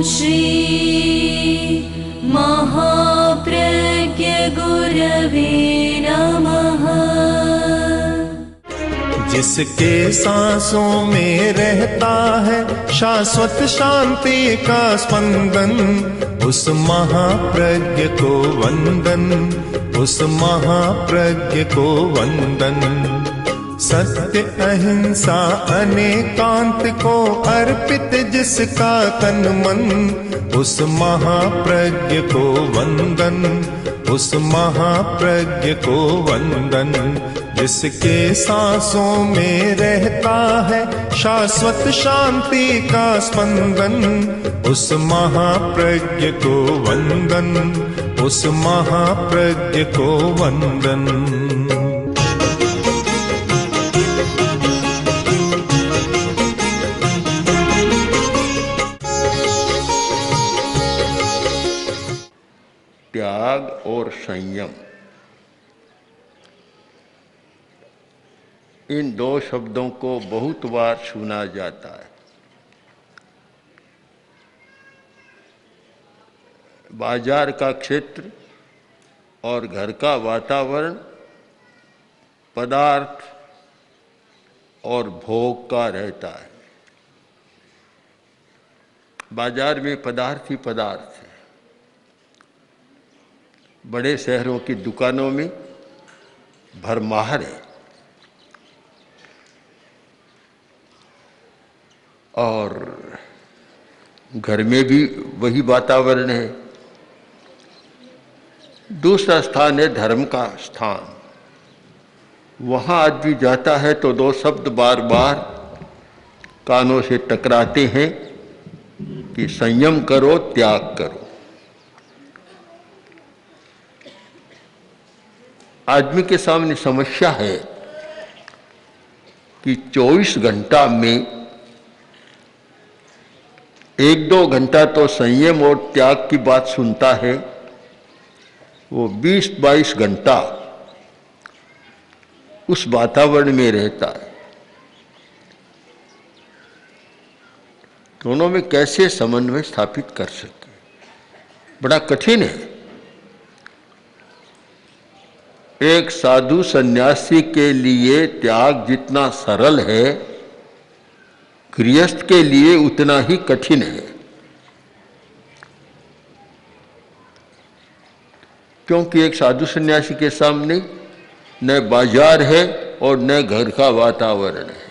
श्री महाप्रज्ञ गुरवे नमः। जिसके सांसों में रहता है शाश्वत शांति का स्पंदन, उस महाप्रज्ञ को वंदन, उस महाप्रज्ञ को वंदन। सत्य अहिंसा अनेकांत को अर्पित जिसका तन मन, उस महाप्रज्ञ को वंदन, उस महाप्रज्ञ को वंदन। जिसके सांसों में रहता है शाश्वत शांति का स्पंदन, उस महाप्रज्ञ को वंदन, उस महाप्रज्ञ को वंदन। त्याग और संयम, इन दो शब्दों को बहुत बार सुना जाता है। बाजार का क्षेत्र और घर का वातावरण पदार्थ और भोग का रहता है। बाजार में पदार्थ ही पदार्थ है। बड़े शहरों की दुकानों में भरमार है और घर में भी वही वातावरण है। दूसरा स्थान है धर्म का स्थान। वहाँ आदमी जाता है तो दो शब्द बार बार कानों से टकराते हैं कि संयम करो, त्याग करो। आदमी के सामने समस्या है कि 24 घंटा में 1-2 घंटा तो संयम और त्याग की बात सुनता है, वो 20-22 घंटा उस वातावरण में रहता है। दोनों में कैसे समन्वय स्थापित कर सके, बड़ा कठिन है। एक साधु सन्यासी के लिए त्याग जितना सरल है, गृहस्थ के लिए उतना ही कठिन है। क्योंकि एक साधु सन्यासी के सामने न बाजार है और न घर का वातावरण है।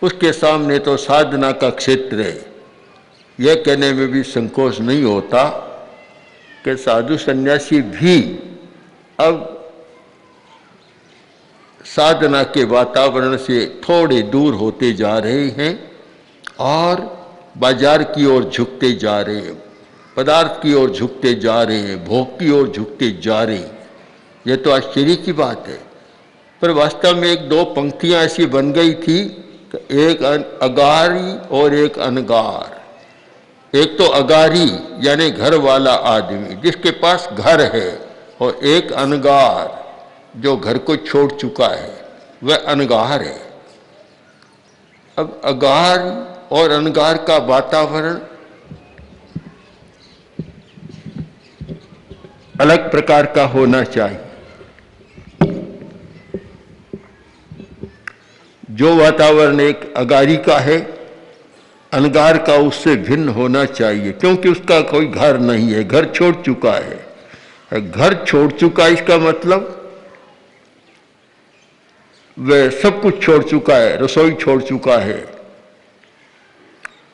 उसके सामने तो साधना का क्षेत्र है। यह कहने में भी संकोच नहीं होता कि साधु सन्यासी भी अब साधना के वातावरण से थोड़े दूर होते जा रहे हैं और बाजार की ओर झुकते जा रहे हैं, पदार्थ की ओर झुकते जा रहे हैं, भोग की ओर झुकते जा रहे हैं। यह तो आश्चर्य की बात है। पर वास्तव में 1-2 पंक्तियां ऐसी बन गई थी कि एक अगारी और एक अनगार। एक तो अगारी यानी घर वाला आदमी जिसके पास घर है, और एक अनगार जो घर को छोड़ चुका है, वह अनगार है। अब अगार और अनगार का वातावरण अलग प्रकार का होना चाहिए। जो वातावरण एक अगारी का है, अनगार का उससे भिन्न होना चाहिए, क्योंकि उसका कोई घर नहीं है, घर छोड़ चुका है। घर छोड़ चुका इसका मतलब वह सब कुछ छोड़ चुका है। रसोई छोड़ चुका है,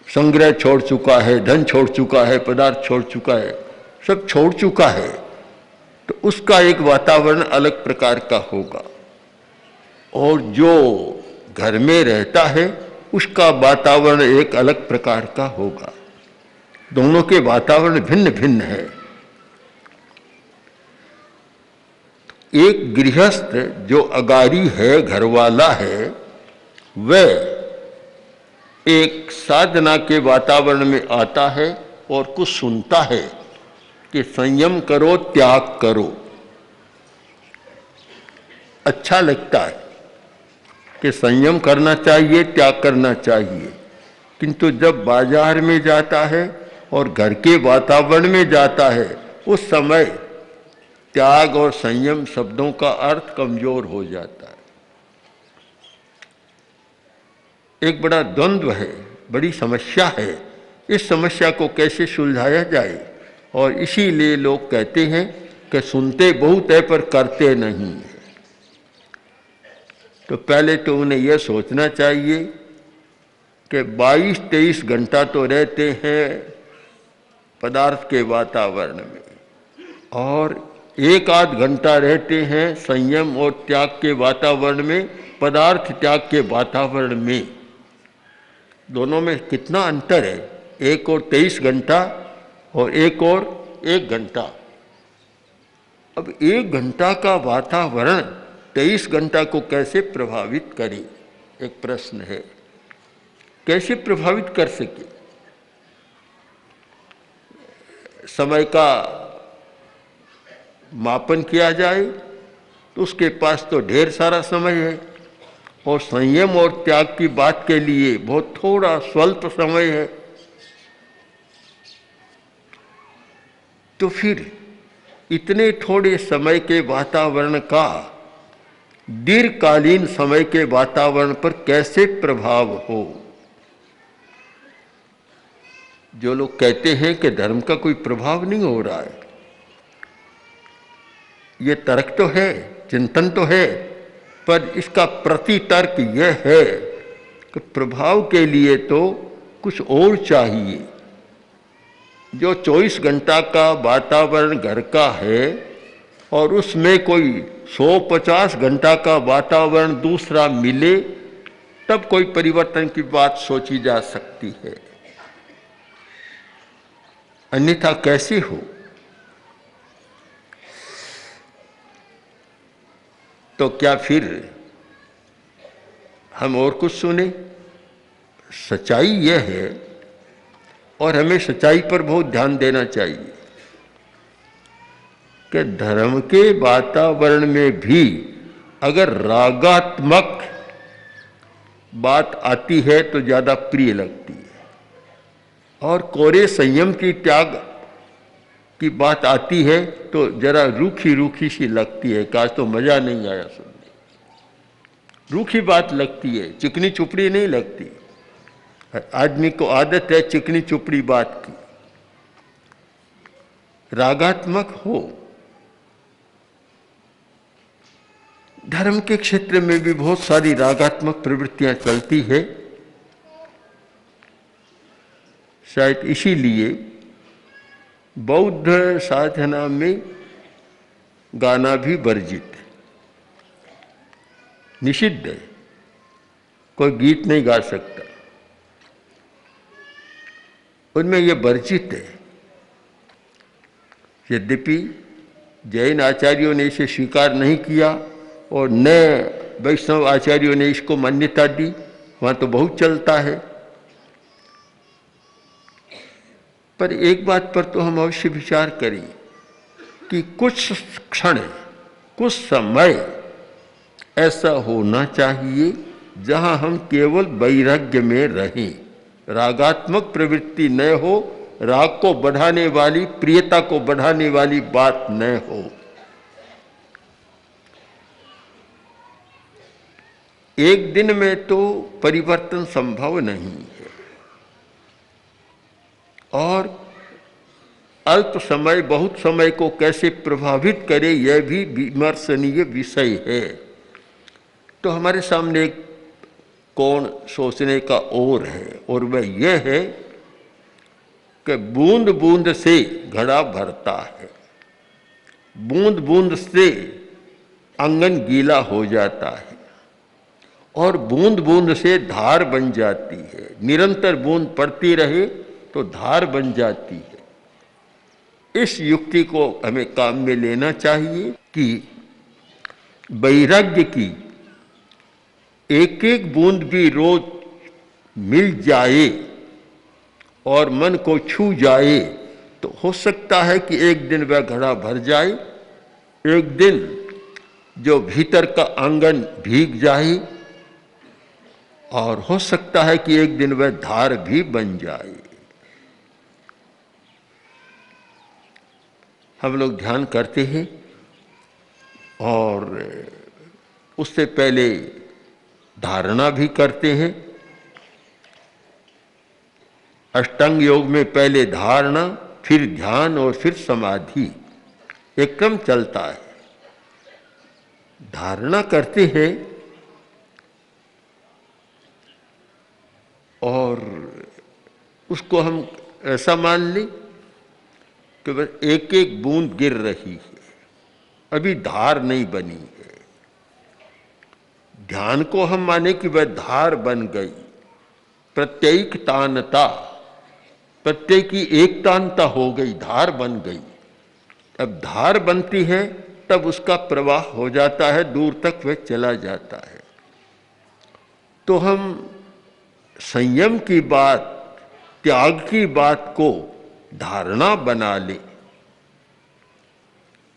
संग्रह छोड़ चुका है, धन छोड़ चुका है, पदार्थ छोड़ चुका है, सब छोड़ चुका है। तो उसका एक वातावरण अलग प्रकार का होगा। और जो घर में रहता है उसका वातावरण एक अलग प्रकार का होगा। दोनों के वातावरण भिन्न भिन्न है। एक गृहस्थ जो अगारी है, घरवाला है, वह एक साधना के वातावरण में आता है और कुछ सुनता है कि संयम करो, त्याग करो। अच्छा लगता है कि संयम करना चाहिए, त्याग करना चाहिए। किंतु जब बाजार में जाता है और घर के वातावरण में जाता है, उस समय त्याग और संयम शब्दों का अर्थ कमजोर हो जाता है। एक बड़ा द्वंद्व है, बड़ी समस्या है। इस समस्या को कैसे सुलझाया जाए? और इसीलिए लोग कहते हैं कि सुनते बहुत है पर करते नहीं है। तो पहले तो उन्हें यह सोचना चाहिए कि 22-23 घंटा तो रहते हैं पदार्थ के वातावरण में, और 1-8 घंटा रहते हैं संयम और त्याग के वातावरण में, पदार्थ त्याग के वातावरण में। दोनों में कितना अंतर है? 1 और 23 घंटा और 1 और 1 घंटा। अब 1 घंटा का वातावरण 23 घंटा को कैसे प्रभावित करे? एक प्रश्न है, कैसे प्रभावित कर सके? समय का मापन किया जाए तो उसके पास तो ढेर सारा समय है, और संयम और त्याग की बात के लिए बहुत थोड़ा स्वल्प समय है। तो फिर इतने थोड़े समय के वातावरण का दीर्घकालीन समय के वातावरण पर कैसे प्रभाव हो? जो लोग कहते हैं कि धर्म का कोई प्रभाव नहीं हो रहा है, ये तर्क तो है, चिंतन तो है, पर इसका प्रतितर्क यह है कि प्रभाव के लिए तो कुछ और चाहिए। जो 24 घंटा का वातावरण घर का है और उसमें कोई 150 घंटा का वातावरण दूसरा मिले, तब कोई परिवर्तन की बात सोची जा सकती है, अन्यथा कैसे हो? तो क्या फिर हम और कुछ सुने? सच्चाई यह है, और हमें सच्चाई पर बहुत ध्यान देना चाहिए, कि धर्म के वातावरण में भी अगर रागात्मक बात आती है तो ज़्यादा प्रिय लगती है, और कोरे संयम की त्याग की बात आती है तो जरा रूखी रूखी सी लगती है, कि आज तो मजा नहीं आया सुनने। रूखी बात लगती है, चिकनी चुपड़ी नहीं लगती। आदमी को आदत है चिकनी चुपड़ी बात की। रागात्मक हो। धर्म के क्षेत्र में भी बहुत सारी रागात्मक प्रवृत्तियां चलती है। शायद इसीलिए बौद्ध साधना में गाना भी वर्जित है, निषिद्ध है। कोई गीत नहीं गा सकता, उनमें यह वर्जित है। यद्यपि जैन आचार्यों ने इसे स्वीकार नहीं किया और न वैष्णव आचार्यों ने इसको मान्यता दी, वहाँ तो बहुत चलता है। पर एक बात पर तो हम अवश्य विचार करें कि कुछ क्षण, कुछ समय ऐसा होना चाहिए जहाँ हम केवल वैराग्य में रहें, रागात्मक प्रवृत्ति न हो, राग को बढ़ाने वाली, प्रियता को बढ़ाने वाली बात न हो। एक दिन में तो परिवर्तन संभव नहीं है, और अल्प समय बहुत समय को कैसे प्रभावित करे यह भी विमर्शनीय विषय है। तो हमारे सामने एक कोण सोचने का और है, और वह यह है कि बूंद बूंद से घड़ा भरता है, बूंद बूंद से आंगन गीला हो जाता है, और बूंद बूंद से धार बन जाती है। निरंतर बूंद पड़ती रहे तो धार बन जाती है। इस युक्ति को हमें काम में लेना चाहिए कि वैराग्य की एक एक बूंद भी रोज मिल जाए और मन को छू जाए तो हो सकता है कि एक दिन वह घड़ा भर जाए, एक दिन जो भीतर का आंगन भीग जाए और हो सकता है कि एक दिन वह धार भी बन जाए। हम लोग ध्यान करते हैं और उससे पहले धारणा भी करते हैं। अष्टांग योग में पहले धारणा, फिर ध्यान और फिर समाधि, एक क्रम चलता है। धारणा करते हैं और उसको हम ऐसा मान लें कि बस एक एक बूंद गिर रही है, अभी धार नहीं बनी है। ध्यान को हम माने कि वह धार बन गई, प्रत्येकतानता, प्रत्यय की एकतानता हो गई, धार बन गई। अब धार बनती है तब उसका प्रवाह हो जाता है, दूर तक वह चला जाता है। तो हम संयम की बात, त्याग की बात को धारणा बना ले।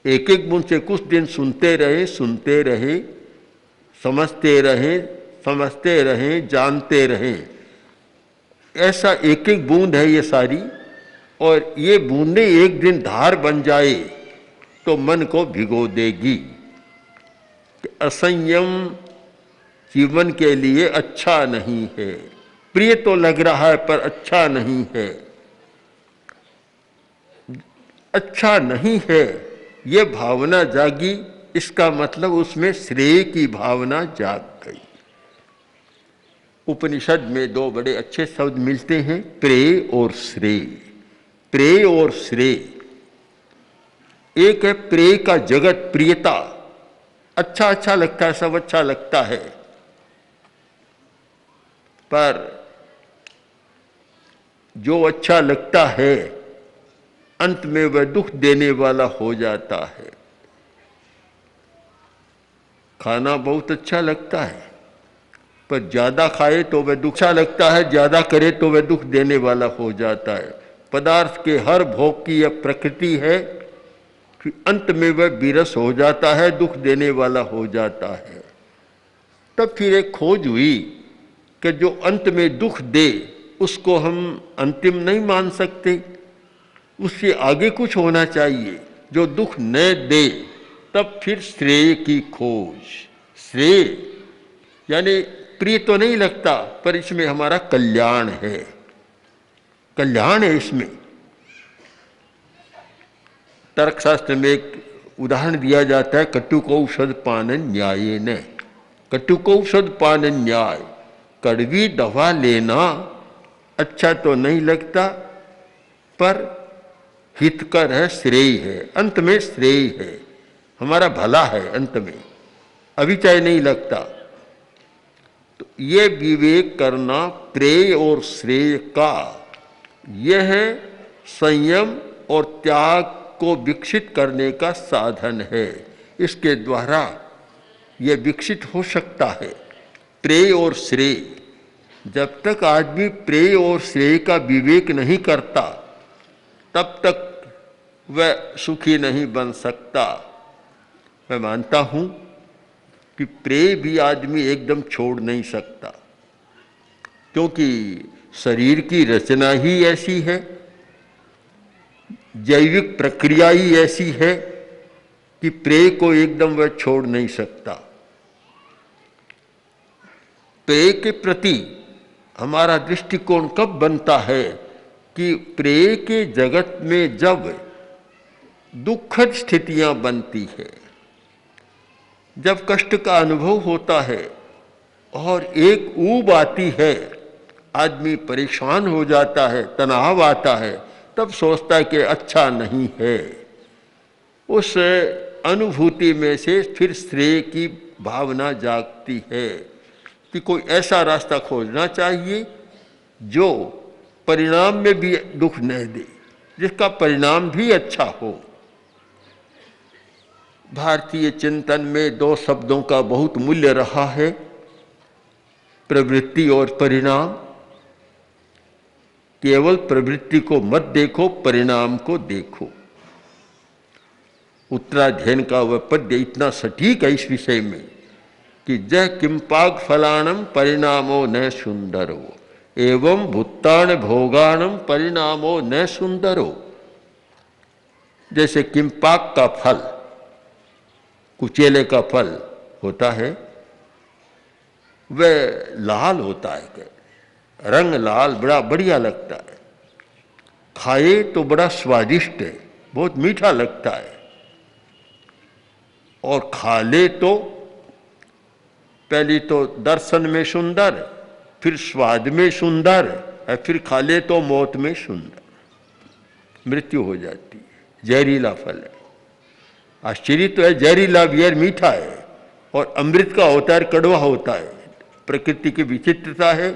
एक एक बूंद से कुछ दिन सुनते रहे, समझते रहे, जानते रहे। ऐसा एक एक बूंद है ये सारी, और ये बूंदें एक दिन धार बन जाए तो मन को भिगो देगी। असंयम जीवन के लिए अच्छा नहीं है। प्रिय तो लग रहा है पर अच्छा नहीं है। अच्छा नहीं है ये भावना जागी, इसका मतलब उसमें श्रेय की भावना जाग गई। उपनिषद में दो बड़े अच्छे शब्द मिलते हैं, प्रेय और श्रेय। प्रेय और श्रेय, एक है प्रेय का जगत, प्रियता, अच्छा अच्छा लगता है, सब अच्छा लगता है, पर जो अच्छा लगता है अंत में वह दुख देने वाला हो जाता है। खाना बहुत अच्छा लगता है पर ज्यादा खाए तो वह दुख, अच्छा लगता है ज्यादा करे तो वह दुख देने वाला हो जाता है। पदार्थ के हर भोग की यह प्रकृति है कि अंत में वह विरस हो जाता है, दुख देने वाला हो जाता है। तब फिर एक खोज हुई कि जो अंत में दुख दे उसको हम अंतिम नहीं मान सकते, उससे आगे कुछ होना चाहिए जो दुख न दे। तब फिर श्रेय की खोज। श्रेय यानी प्रिय तो नहीं लगता पर इसमें हमारा कल्याण है, कल्याण है इसमें। तर्कशास्त्र में एक उदाहरण दिया जाता है, कटुकौषध पानन न्याय न। कटुकौषध पानन न्याय, कड़वी दवा लेना अच्छा तो नहीं लगता पर हितकर है, श्रेय है, अंत में श्रेय है, हमारा भला है अंत में, अभी चाहे नहीं लगता। तो ये विवेक करना प्रेय और श्रेय का, यह है संयम और त्याग को विकसित करने का साधन है। इसके द्वारा यह विकसित हो सकता है प्रेय और श्रेय। जब तक आदमी प्रेय और श्रेय का विवेक नहीं करता तब तक वह सुखी नहीं बन सकता। मैं मानता हूं कि प्रेय भी आदमी एकदम छोड़ नहीं सकता, क्योंकि शरीर की रचना ही ऐसी है, जैविक प्रक्रिया ही ऐसी है कि प्रेय को एकदम वह छोड़ नहीं सकता। प्रेय के प्रति हमारा दृष्टिकोण कब बनता है कि प्रेय के जगत में जब दुखद स्थितियां बनती है, जब कष्ट का अनुभव होता है और एक ऊब आती है, आदमी परेशान हो जाता है, तनाव आता है, तब सोचता है कि अच्छा नहीं है। उस अनुभूति में से फिर श्रेय की भावना जागती है कि कोई ऐसा रास्ता खोजना चाहिए जो परिणाम में भी दुख न दे, जिसका परिणाम भी अच्छा हो। भारतीय चिंतन में दो शब्दों का बहुत मूल्य रहा है, प्रवृत्ति और परिणाम। केवल प्रवृत्ति को मत देखो, परिणाम को देखो। उत्तराध्ययन का वह पद्य इतना सटीक है इस विषय में कि जय किंपाग फलाणम परिणामो न सुंदरो एवं भूतान भोगाणम परिणामो न सुंदरो। जैसे किंपाक का फल, कुचेले का फल होता है, वह लाल होता है, रंग लाल, बड़ा बढ़िया लगता है, खाए तो बड़ा स्वादिष्ट है, बहुत मीठा लगता है, और खा ले तो पहली तो दर्शन में सुंदर, फिर स्वाद में सुंदर, और फिर खा ले तो मौत में सुंदर, मृत्यु हो जाती है। जहरीला फल है। आश्चर्य तो है, जहरीला भी है, मीठा है, और अमृत का होता है, कड़वा होता है। प्रकृति की विचित्रता है,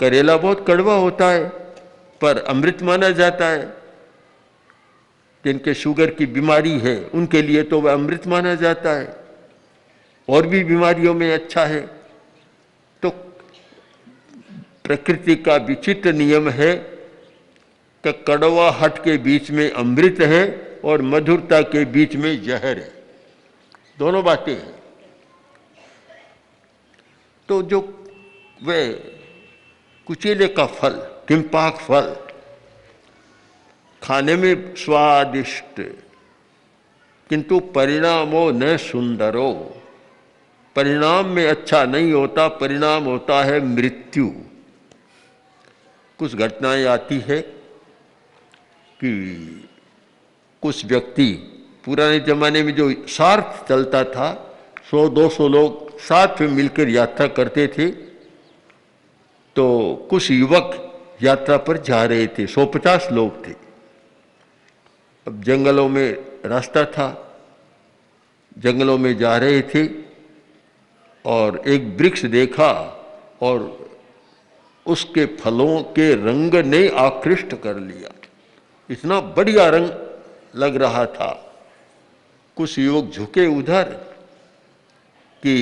करेला बहुत कड़वा होता है पर अमृत माना जाता है। जिनके शुगर की बीमारी है उनके लिए तो वह अमृत माना जाता है, और भी बीमारियों में अच्छा है। तो प्रकृति का विचित्र नियम है कि कड़वाहट के बीच में अमृत है और मधुरता के बीच में जहर है, दोनों बातें हैं। तो जो वे कुचेले का फल, किंपाक फल, खाने में स्वादिष्ट किंतु परिणामो न सुंदरो, परिणाम में अच्छा नहीं होता, परिणाम होता है मृत्यु। कुछ घटनाएं आती है कि कुछ व्यक्ति, पुराने जमाने में जो साथ चलता था, 100-200 लोग साथ में मिलकर यात्रा करते थे, तो कुछ युवक यात्रा पर जा रहे थे, 150 लोग थे। अब जंगलों में रास्ता था, जंगलों में जा रहे थे और एक वृक्ष देखा और उसके फलों के रंग ने आकृष्ट कर लिया, इतना बढ़िया रंग लग रहा था। कुछ युवक झुके उधर कि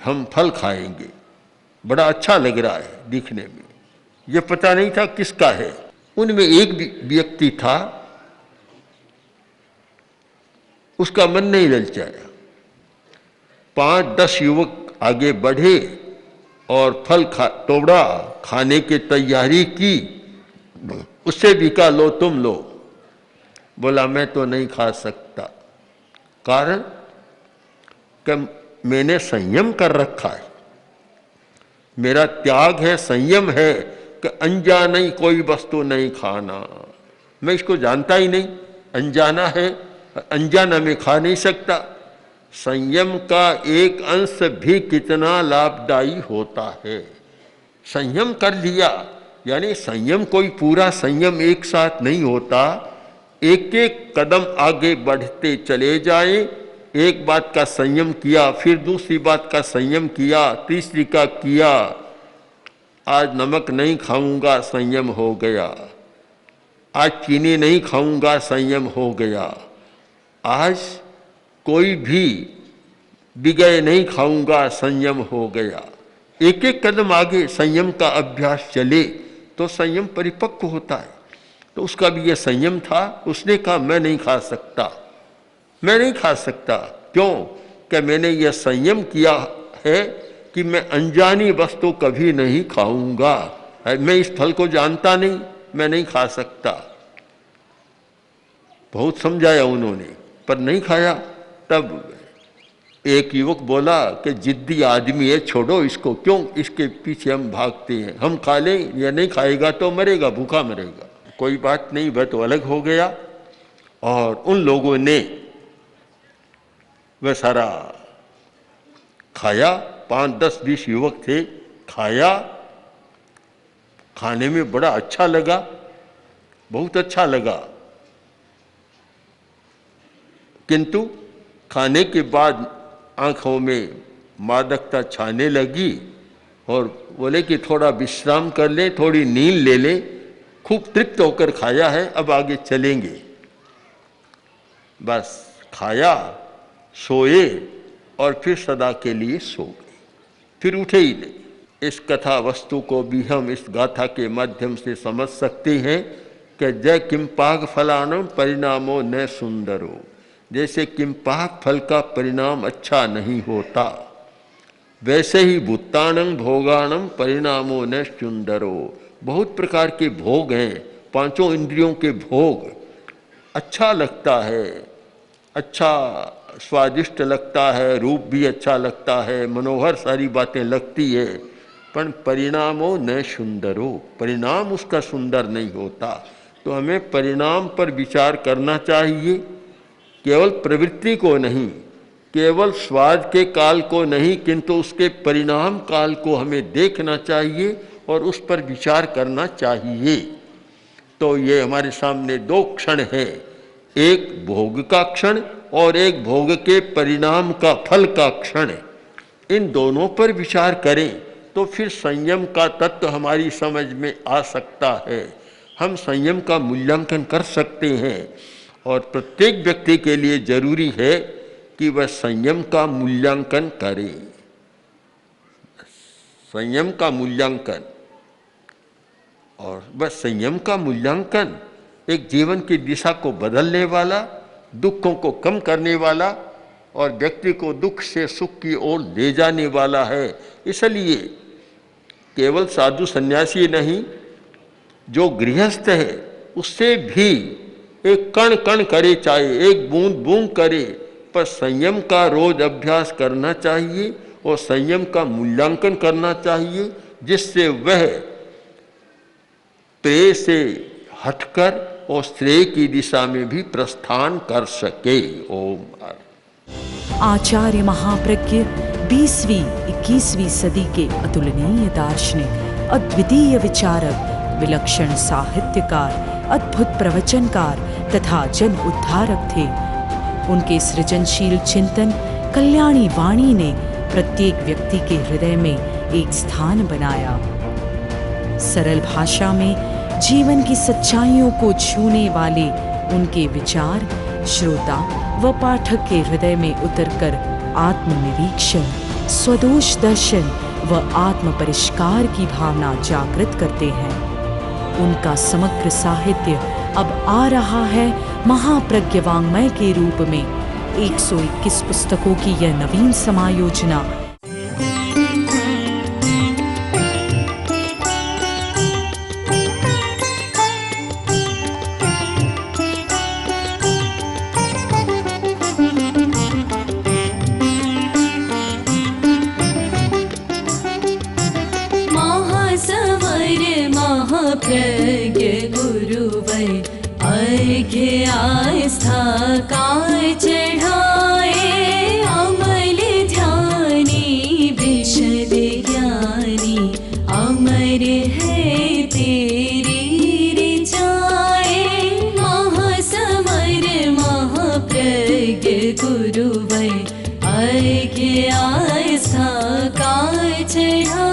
हम फल खाएंगे, बड़ा अच्छा लग रहा है दिखने में, ये पता नहीं था किसका है। उनमें एक व्यक्ति था, उसका मन नहीं ललचाया। 5-10 युवक आगे बढ़े और फल तोड़ा, खाने की तैयारी की। उससे भी कहा लो तुम लो, बोला मैं तो नहीं खा सकता। कारण कि मैंने संयम कर रखा है, मेरा त्याग है, संयम है कि अनजाना ही कोई वस्तु नहीं खाना। मैं इसको जानता ही नहीं, अनजाना है, अनजाना में खा नहीं सकता। संयम का एक अंश भी कितना लाभदायी होता है। संयम कर लिया, यानी संयम कोई पूरा संयम एक साथ नहीं होता, एक एक कदम आगे बढ़ते चले जाएं। एक बात का संयम किया, फिर दूसरी बात का संयम किया, तीसरी का किया। आज नमक नहीं खाऊंगा, संयम हो गया। आज चीनी नहीं खाऊंगा, संयम हो गया। आज कोई भी बिगड़ नहीं खाऊंगा, संयम हो गया। एक एक कदम आगे संयम का अभ्यास चले तो संयम परिपक्व होता है। तो उसका भी यह संयम था। उसने कहा मैं नहीं खा सकता, मैं नहीं खा सकता। क्यों? कि मैंने यह संयम किया है कि मैं अनजानी वस्तु कभी नहीं खाऊंगा। मैं इस फल को जानता नहीं, मैं नहीं खा सकता। बहुत समझाया उन्होंने पर नहीं खाया। तब एक युवक बोला कि जिद्दी आदमी है, छोड़ो इसको, क्यों इसके पीछे हम भागते हैं, हम खा लें, या नहीं खाएगा तो मरेगा, भूखा मरेगा। कोई बात नहीं, वह तो अलग हो गया। और उन लोगों ने वह सारा खाया, 5-10-20 युवक थे, खाया। खाने में बड़ा अच्छा लगा, बहुत अच्छा लगा। किंतु खाने के बाद आंखों में मादकता छाने लगी और बोले कि थोड़ा विश्राम कर ले, थोड़ी नींद ले ले। खूब तृप्त होकर खाया है, अब आगे चलेंगे। बस खाया, सोए और फिर सदा के लिए सो गए, फिर उठे ही नहीं। इस कथा वस्तु को भी हम इस गाथा के माध्यम से समझ सकते हैं कि जय किंपाक फलानम परिणामो न सुंदरो। जैसे किंपाक फल का परिणाम अच्छा नहीं होता, वैसे ही भूतानंग भोगानम परिणामो न सुंदरो। बहुत प्रकार के भोग हैं, पांचों इंद्रियों के भोग। अच्छा लगता है, अच्छा स्वादिष्ट लगता है, रूप भी अच्छा लगता है, मनोहर सारी बातें लगती है, पर परिणामो न सुंदरो, परिणाम उसका सुंदर नहीं होता। तो हमें परिणाम पर विचार करना चाहिए, केवल प्रवृत्ति को नहीं, केवल स्वाद के काल को नहीं, किंतु उसके परिणाम काल को हमें देखना चाहिए और उस पर विचार करना चाहिए। तो ये हमारे सामने दो क्षण हैं, एक भोग का क्षण और एक भोग के परिणाम का, फल का क्षण। इन दोनों पर विचार करें तो फिर संयम का तत्व हमारी समझ में आ सकता है, हम संयम का मूल्यांकन कर सकते हैं। और प्रत्येक व्यक्ति के लिए जरूरी है कि वह संयम का मूल्यांकन करे, संयम का मूल्यांकन। और वह संयम का मूल्यांकन एक जीवन की दिशा को बदलने वाला, दुखों को कम करने वाला और व्यक्ति को दुख से सुख की ओर ले जाने वाला है। इसलिए केवल साधु सन्यासी नहीं, जो गृहस्थ है उससे भी एक कण कण करे, चाहे एक बूंद बूंद करे, पर संयम का रोज अभ्यास करना चाहिए और संयम का मूल्यांकन करना चाहिए, जिससे वह प्रेय से हटकर और श्रेय की दिशा में भी प्रस्थान कर सके। ओम। आचार्य महाप्रज्ञ 20वीं 21वीं सदी के अतुलनीय दार्शनिक, अद्वितीय विचारक, विलक्षण साहित्यकार, अद्भुत प्रवचनकार तथा जन उद्धारक थे। उनके सृजनशील चिंतन कल्याणी वाणी ने प्रत्येक व्यक्ति के हृदय में एक स्थान बनाया। सरल भाषा में जीवन की सच्चाइयों को छूने वाले उनके विचार श्रोता व पाठक के हृदय में उतरकर आत्मनिरीक्षण, स्वदोष दर्शन व आत्म परिष्कार की भावना जागृत करते हैं। उनका समग्र साहित्य अब आ रहा है महाप्रज्ञ वाङ्मय के रूप में। 121 पुस्तकों की यह नवीन समायोजना प्रज्ञ गुरुवर अर्घ्य आस्था काय चढ़ाए, अमल ध्यानी विशद ज्ञानी, अमर है तेरी ऋचाए। महासमर महाप्रज्ञ गुरुवर अर्घ्य आस्था काय चढ़ाए।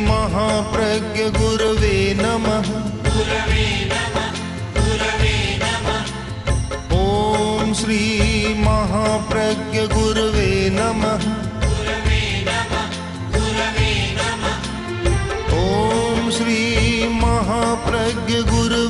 महाप्रज्ञ गुरवे नमः। ओम श्री महाप्रज्ञ गुरवे नमः। ओम श्री महाप्रज्ञ गुरवे